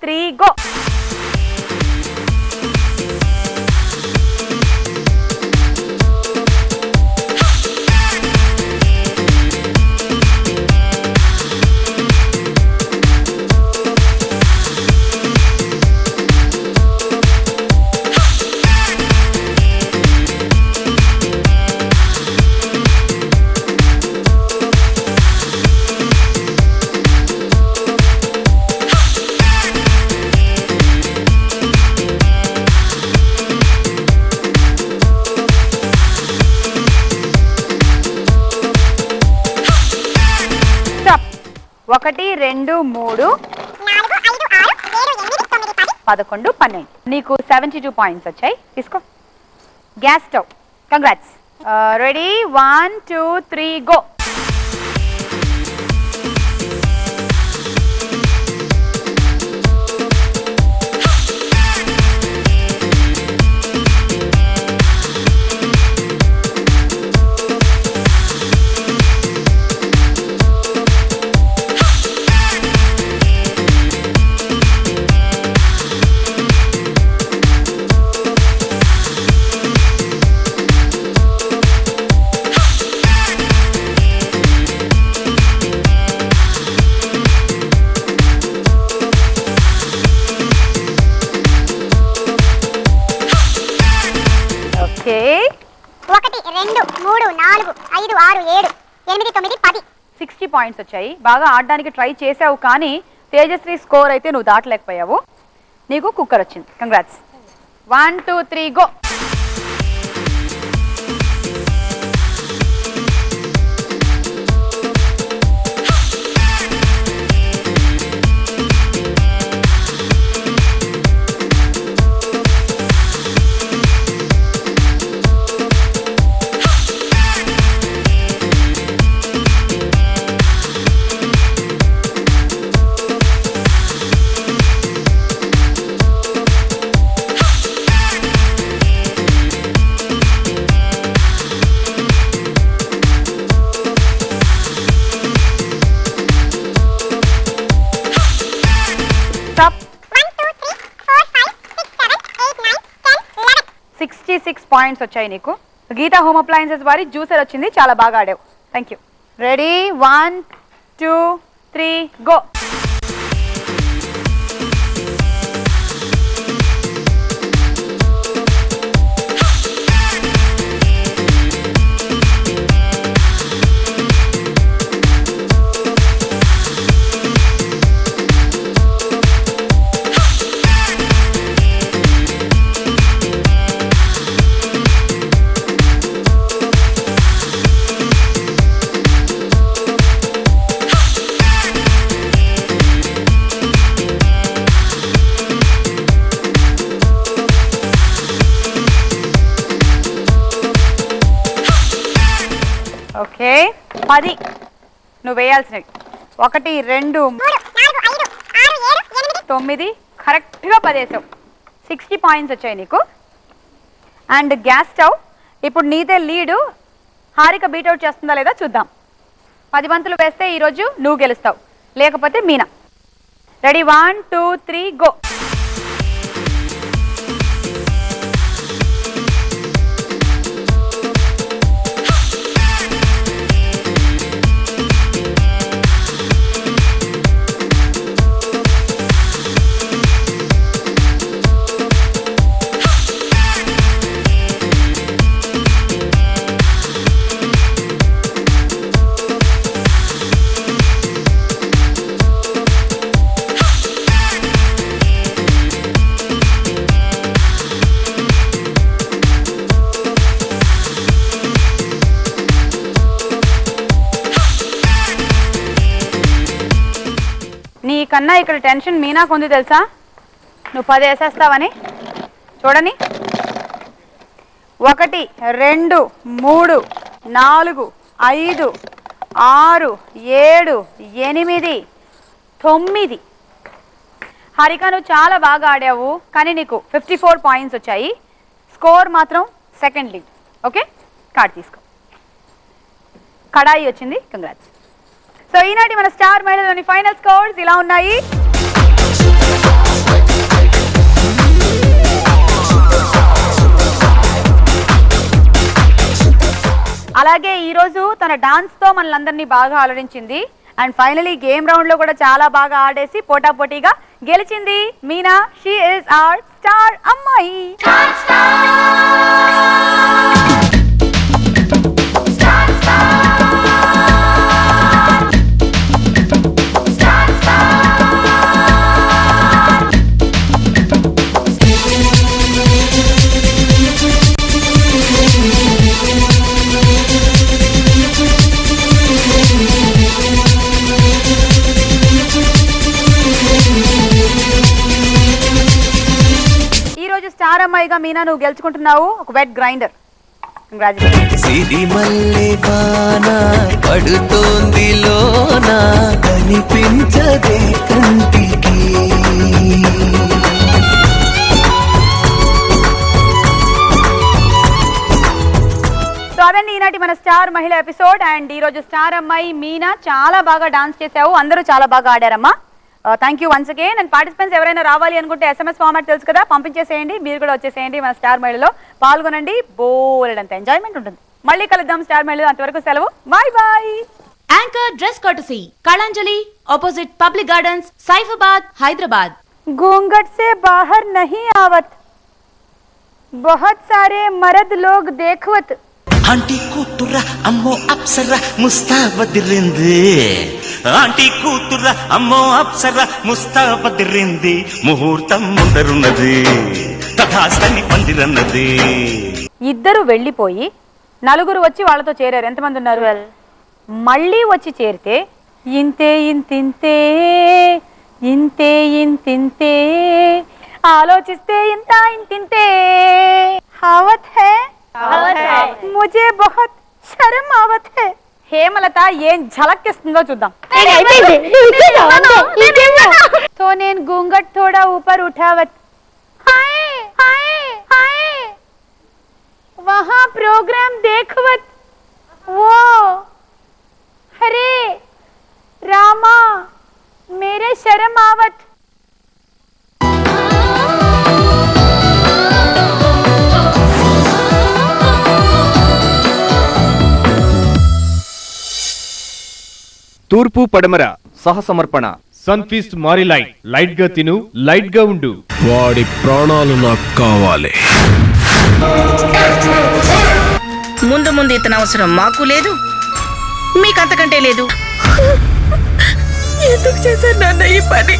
3 go. ఒకటి 2 3 11 12 నీకు 72 points వచ్చాయి. తీసుకో. Gas stove. Congrats. Ready 1 2 3 go. Okay. 1 2 3 4 5 6 7 8 9 10 60 points వచ్చాయి. బాగా ఆడడానికి ట్రై చేసావు కానీ తేజశ్రీ స్కోర్ అయితే నువ్వు దాటలేకపోయావు. నీకు కుక్కర్ వచ్చింది. కంగ్రాట్స్. 1 2 3 గో. Stop. 1 2 3 4 5 6 7 8 9 10 11 66 పాయింట్స్ వచ్చాయి నీకు. గీతా హోమ్ అప్లయన్సెస్ వారి జ్యూసర్ వచ్చింది. చాలా బాగా ఆడావు. Thank you. Ready 1 2 3 go. Okay. 10 నువ్వు వేయాల్సినవి. 1 2 3 4 5 6 7 8 9 కరెక్ట్గా 10 వేసావు. 60 పాయింట్స్ వచ్చాయి నీకు. And gas stove. ఇప్పుడు నీదే లీడు. హారిక బీట్అవుట్ చేస్తుందా లేదా చూద్దాం. 10 బంతులు వేస్తే ఈరోజు నువ్వు గెలుస్తావు, లేకపోతే మీనా. Ready 1 2 3 go. నీకన్నా ఇక్కడ టెన్షన్ మీనాకు ఉంది తెలుసా, నువ్వు 10 వేసేస్తావని. చూడని. 1 2 3 4 5 6 7 8 9. హారిక నువ్వు చాలా బాగా ఆడావు, కానీ నీకు 54 పాయింట్స్ వచ్చాయి. స్కోర్ మాత్రం సెకండ్ లీడ్. ఓకే, కార్డ్ తీసుకో. కడాయి వచ్చింది. కంగ్రాట్స్. సో ఈనాటి మన స్టార్ మహిళలోని ఫైనల్ స్కోర్స్ ఇలా ఉన్నాయి. అలాగే ఈ రోజు తన డాన్స్ తో మనల్ని బాగా అలరించింది. అండ్ ఫైనలీ గేమ్ రౌండ్ లో కూడా చాలా బాగా ఆడేసి పోటాపోటీగా గెలిచింది Meena. She is our star అమ్మాయి. స్టార్ అమ్మాయిగా మీనా నువ్వు గెలుచుకుంటున్నావు ఒక వెట్ గ్రైండర్. పడుతోంది లోన కనిపించదే కంటికి. సో అదండి ఈనాటి మన స్టార్ మహిళ ఎపిసోడ్. అండ్ ఈ రోజు స్టార్ అమ్మాయి మీనా చాలా బాగా డాన్స్ చేసావు, అందరూ చాలా బాగా ఆడారమ్మా. Thank you once again. And participants ఎవరైనా రావాలి అనుకుంటే SMS ఫార్మాట్ తెలుసు కదా, పంపించేసేయండి. మీరు కూడా వచ్చేసేయండి, మన స్టార్ మహిళలో పాల్గొనండి. బోలెడంత ఎంజాయ్మెంట్ ఉంటుంది. మళ్ళీ కలుద్దాం స్టార్ మహిళలో. అంతవరకు సెలవు, bye bye. Anchor dress courtesy Kalanjali, opposite public gardens, Saifabad, Hyderabad. घूंघट से बाहर नहीं आवत, बहुत सारे मर्द लोग देखवत. ఆంటీ కూతుర అమ్మో అప్సర ముస్తాబదిరింది. ఆంటీ కూతుర అమ్మో అప్సర ముస్తాబదిరింది. ముహూర్తం ముందరున్నది, తథాస్తని పందిరన్నది. ఇద్దరు వెళ్ళిపోయి నలుగురు వచ్చి వాళ్ళతో చేరారు. ఎంతమంది ఉన్నారు? మళ్ళీ వచ్చి చేరితే ఇంతే ఇంతింతే ఇంతే ఇంతింతే, ఆలోచిస్తే ఇంత ఇంతింతే. హావత్ హై ముझे बहुत शर्म आवत है. హేమలత ఏం ఝలక్కిస్తుందో చూద్దాం. तो నేను घूंघट थोड़ा ऊपर उठावत, हाय हाय हाय वहां प्रोग्राम देखवत. वो अरे रामा मेरे शर्म आवत. తూర్పు పడమర సహసమర్పణ. సన్ఫీస్ట్ మారి లైట్ గా తిను, లైట్ గా ఉండు. వాడి ప్రాణాలు నాకు కావాలి. ముందు ముందు ఇతని అవసరం మాకు లేదు, మీకంతకంటే లేదు. ఎందుకు చేశారు నాన్న ఈ పని?